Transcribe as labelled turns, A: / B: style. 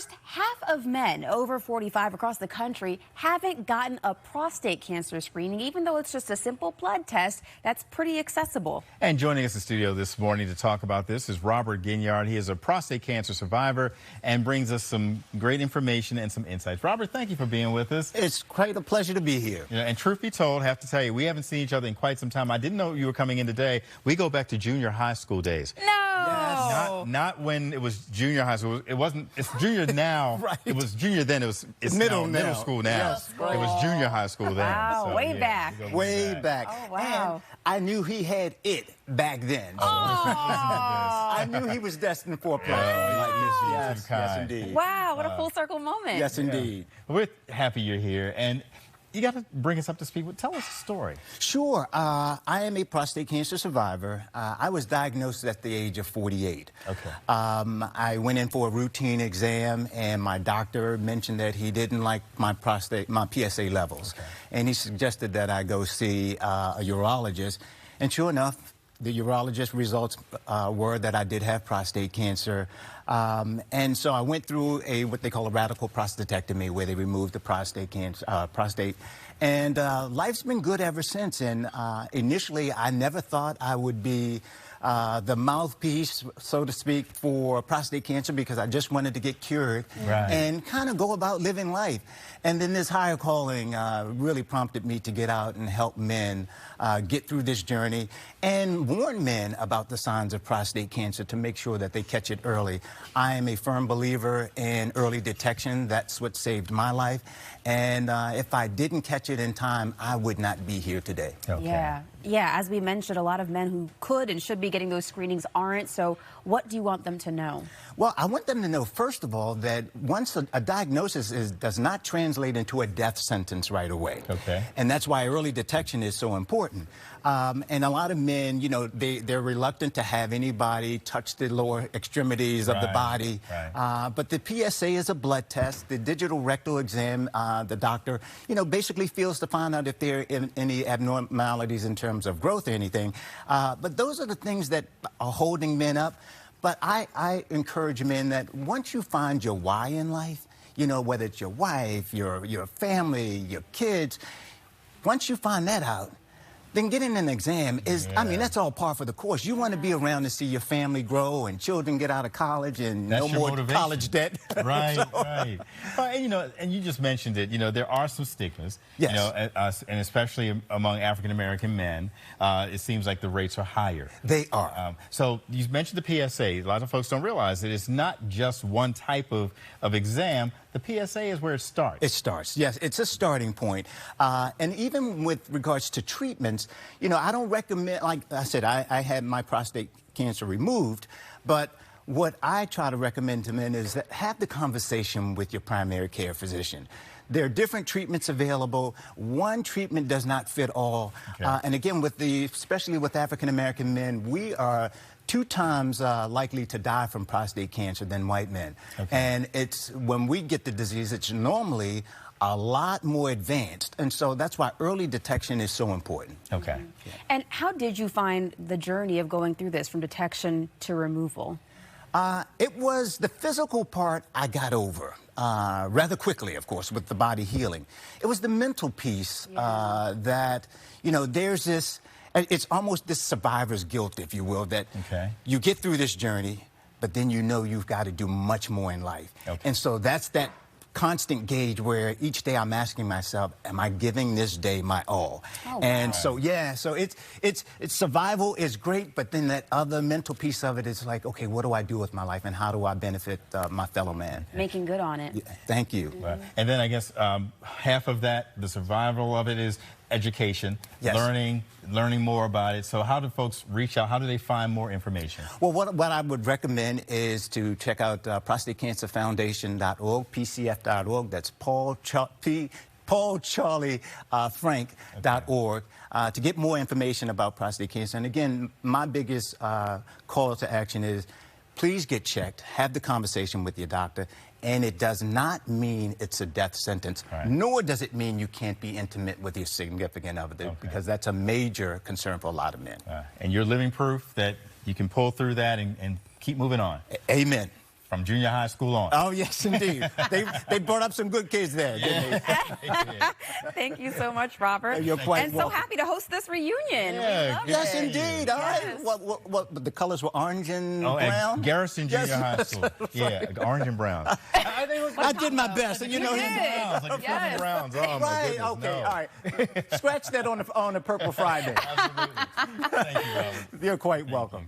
A: First, half of men over 45 across the country haven't gotten a prostate cancer screening, even though it's just a simple blood test that's pretty accessible.
B: And joining us in the studio this morning to talk about this is Robert Guignard. He is a prostate cancer survivor and brings us some great information and some insights. Robert, thank you for being with us.
C: It's quite a pleasure to be here.
B: And truth be told, I have to tell you, we haven't seen each other in quite some time. I didn't know you were coming in today. We go back to junior high school days.
A: No!
B: Yes. Not when it was junior high school. It wasn't. It's junior now.
C: Right.
B: It was junior then. It's
C: middle
B: middle school now.
C: Yes, right.
B: It was junior high school then.
A: Wow,
B: so,
A: way
B: yeah,
A: back.
C: Way back.
A: Oh, wow.
C: And I knew he had it back then. So I knew he was destined for a platform like this. Yes, indeed.
A: Wow, what a full circle moment.
C: Yes, indeed.
B: We're happy you're here. And you got to bring us up to speed. Tell us a story.
C: Sure. I am a prostate cancer survivor. I was diagnosed at the age of 48.
B: Okay.
C: I went in for a routine exam, and my doctor mentioned that he didn't like my PSA levels.
B: Okay.
C: And he suggested that I go see a urologist. And sure enough, the urologist results were that I did have prostate cancer. And so I went through what they call a radical prostatectomy, where they removed the prostate. And life's been good ever since. And initially, I never thought I would be the mouthpiece, so to speak, for prostate cancer, because I just wanted to get cured and kind of go about living life. And then this higher calling really prompted me to get out and help men get through this journey and warn men about the signs of prostate cancer to make sure that they catch it early. I am a firm believer in early detection. That's what saved my life. And if I didn't catch it in time, I would not be here today.
A: Okay. Yeah, as we mentioned, a lot of men who could and should be getting those screenings aren't. So what do you want them to know?
C: Well, I want them to know, first of all, that once a diagnosis does not translate into a death sentence right away.
B: Okay.
C: And that's why early detection is so important. And a lot of men, you know, they're reluctant to have anybody touch the lower extremities of the body. But the PSA is a blood test. The digital rectal exam, the doctor, you know, basically feels to find out if there are any abnormalities in terms of growth or anything. But those are the things that are holding men up. But I encourage men that once you find your why in life, you know, whether it's your wife, your family, your kids, once you find that out, then getting an exam is, I mean, that's all par for the course. You want to be around to see your family grow and children get out of college and no more college debt.
B: Right. And, you know, and you just mentioned it, you know, there are some stigmas, you know, and especially among African-American men, it seems like the rates are higher.
C: They are.
B: So you mentioned the PSA. A lot of folks don't realize that it's not just one type of exam. The PSA is where it starts. It
C: starts, yes. It's a starting point. And even with regards to treatments, you know, I don't recommend, like I said, I had my prostate cancer removed, but what I try to recommend to men is that have the conversation with your primary care physician. There are different treatments available. One treatment does not fit all. And again, especially with African-American men, we are 2 times likely to die from prostate cancer than white men. And it's when we get the disease, it's normally a lot more advanced. And so that's why early detection is so important.
A: And how did you find the journey of going through this from detection to removal?
C: It was the physical part I got over rather quickly, of course, with the body healing. It was the mental piece that, you know, there's this, it's almost this survivor's guilt, if you will, that you get through this journey, but then you know you've got to do much more in life. And so that's that constant gauge where each day I'm asking myself, am I giving this day my all? And so, yeah, so it's survival is great, but then that other mental piece of it is like, okay, what do I do with my life and how do I benefit my fellow man?
A: Making good on it.
C: Thank you.
B: And then I guess half of that, the survival of it, is education, learning more about it. So how do folks reach out? How do they find more information?
C: Well, what I would recommend is to check out prostatecancerfoundation.org, pcf.org. That's paulcharliefrank.org to get more information about prostate cancer. And again, my biggest call to action is please get checked, have the conversation with your doctor, and it does not mean it's a death sentence, nor does it mean you can't be intimate with your significant other, because that's a major concern for a lot of men.
B: And you're living proof that you can pull through that and keep moving on.
C: Amen.
B: From junior high school on.
C: Oh, yes, indeed. They brought up some good kids there, didn't they?
A: Thank you so much, Robert.
C: You're quite welcome.
A: So happy to host this reunion.
B: Yeah,
C: Yes, indeed. All right.
A: Yes.
C: What the colors were orange and
B: Oh,
C: brown?
B: at Garrison Junior High School. Yeah, orange and brown.
C: I did my best. And, you know,
B: Browns, like
A: Yes.
B: Browns. Oh, my
C: right.
B: goodness,
C: Okay.
B: no.
C: All right. Scratch that on the Purple Friday.
B: Absolutely. Thank you, Robert.
C: You're quite welcome.